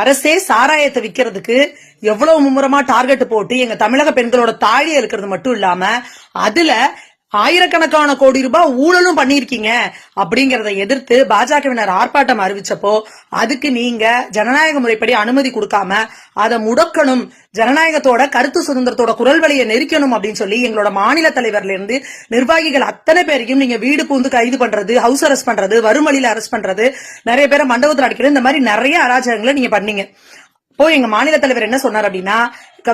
அரசே சாராயத்தை விக்கிறதுக்கு எவ்வளவு மும்முரமா டார்கெட் போட்டு எங்க தமிழக பெண்களோட தாழியை இருக்கிறது மட்டும் இல்லாம அதுல ஆயிரக்கணக்கான கோடி ரூபாய் ஊழலும் பண்ணிருக்கீங்க அப்படிங்கறத எதிர்த்து பாஜகவினர் ஆர்ப்பாட்டம் அறிவிச்சப்போ அதுக்கு நீங்க ஜனநாயக முறைப்படி அனுமதி கொடுக்காம அதை முடக்கணும், ஜனநாயகத்தோட கருத்து சுதந்திரத்தோட குரல் வழியை நெரிக்கணும் அப்படின்னு சொல்லி எங்களோட மாநில தலைவர்ல இருந்து நிர்வாகிகள் அத்தனை பேரையும் நீங்க வீடு பூந்து கைது பண்றது, ஹவுஸ் அரெஸ்ட் பண்றது, வரும் வழியில அரெஸ்ட் பண்றது, நிறைய பேரை மண்டபத்தில் அடிக்கிறது, இந்த மாதிரி நிறைய அராஜகங்களை நீங்க பண்ணீங்க. இப்போ எங்க மாநில தலைவர் என்ன சொன்னார் அப்படின்னா,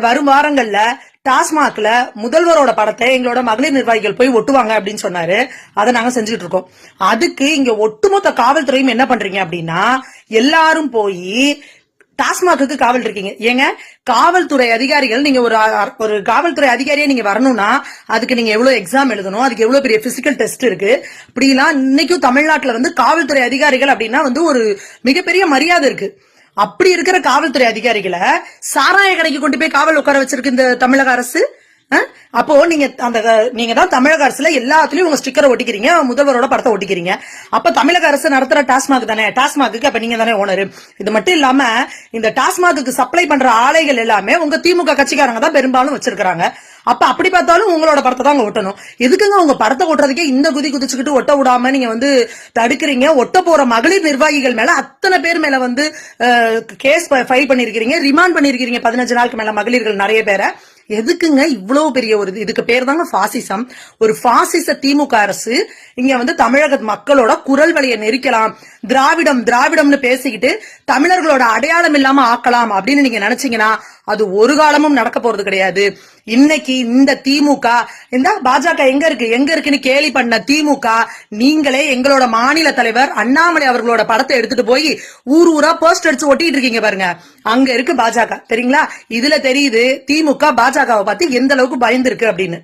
வரும் வாரங்கள்ல டாஸ்மாக்ல முதல்வரோட படத்தை எங்களோட மகளிர் நிர்வாகிகள் போய் ஒட்டுவாங்க அப்படின்னு சொன்னாரு. அதை நாங்க செஞ்சுட்டு இருக்கோம். அதுக்கு இங்க ஒட்டுமொத்த காவல்துறையும் என்ன பண்றீங்க அப்படின்னா, எல்லாரும் போய் டாஸ்மாக்கு காவல் இருக்கீங்க. ஏங்க, காவல்துறை அதிகாரிகள், நீங்க ஒரு காவல்துறை அதிகாரியே நீங்க வரணும்னா அதுக்கு நீங்க எவ்வளவு எக்ஸாம் எழுதணும், அதுக்கு எவ்வளவு பெரிய பிசிக்கல் டெஸ்ட் இருக்கு. இப்படிலாம் இன்னைக்கும் தமிழ்நாட்டுல காவல்துறை அதிகாரிகள் அப்படின்னா ஒரு மிகப்பெரிய மரியாதை இருக்கு. அப்படி இருக்கிற காவல்துறை அதிகாரிகளை சாராய கடைக்கு கொண்டு போய் காவல் உட்கார வச்சிருக்கு இந்த தமிழக அரசு. அப்போ நீங்க தான் தமிழக அரசுல எல்லாத்துலயும் உங்க ஸ்டிக்கரை ஒட்டிக்கிறீங்க, முதல்வரோட படத்தை ஒட்டிக்கிறீங்க. அப்ப தமிழக அரசு நடத்துற டாஸ்மாக் தானே, டாஸ்மாக்கு அப்ப நீங்க தானே ஓனர். இது மட்டும் இல்லாம இந்த டாஸ்மாக்கு சப்ளை பண்ற ஆலைகள் எல்லாமே உங்க திமுக கட்சிக்காரங்க தான் பெரும்பாலும் வச்சிருக்காங்க. அப்ப அப்படி பார்த்தாலும் உங்களோட படத்தை தான் ஒட்டணும். எதுக்குங்க உங்க படத்தை ஒட்டுறதுக்கே இந்த குதிச்சுக்கிட்டு ஒட்ட விடாம நீங்க தடுக்கிறீங்க? ஒட்ட போற மகளிர் நிர்வாகிகள் மேல அத்தனை பேர் மேல கேஸ் ஃபைல் பண்ணிருக்கீங்க, ரிமாண்ட் பண்ணிருக்கீங்க 15 நாளுக்கு மேல மகளிர்கள் நிறைய பேரை. எதுக்குங்க இவ்வளவு பெரிய ஒரு இதுக்கு பேர் தாங்க பாசிசம். ஒரு பாசிச திமுக அரசு இங்க தமிழக மக்களோட குரல் வழியை நெரிக்கலாம், திராவிடம்னு பேசிக்கிட்டு தமிழர்களோட அடையாளம் இல்லாம ஆக்கலாம் அப்படின்னு நீங்க நினைச்சீங்கன்னா அது ஒரு காலமும் நடக்க போறது கிடையாது. இன்னைக்கு இந்த திமுக, இந்த பாஜக எங்க இருக்குன்னு கேலி பண்ண திமுக, நீங்களே எங்களோட மாநில தலைவர் அண்ணாமலை அவர்களோட படத்தை எடுத்துட்டு போய் ஊரா போஸ்ட் அடிச்சு ஒட்டிட்டு இருக்கீங்க பாருங்க. அங்க இருக்கு பாஜக, தெரியுங்களா? இதுல தெரியுது திமுக பாஜகவை பார்த்து எந்த அளவுக்கு பயந்து இருக்கு அப்படின்னு.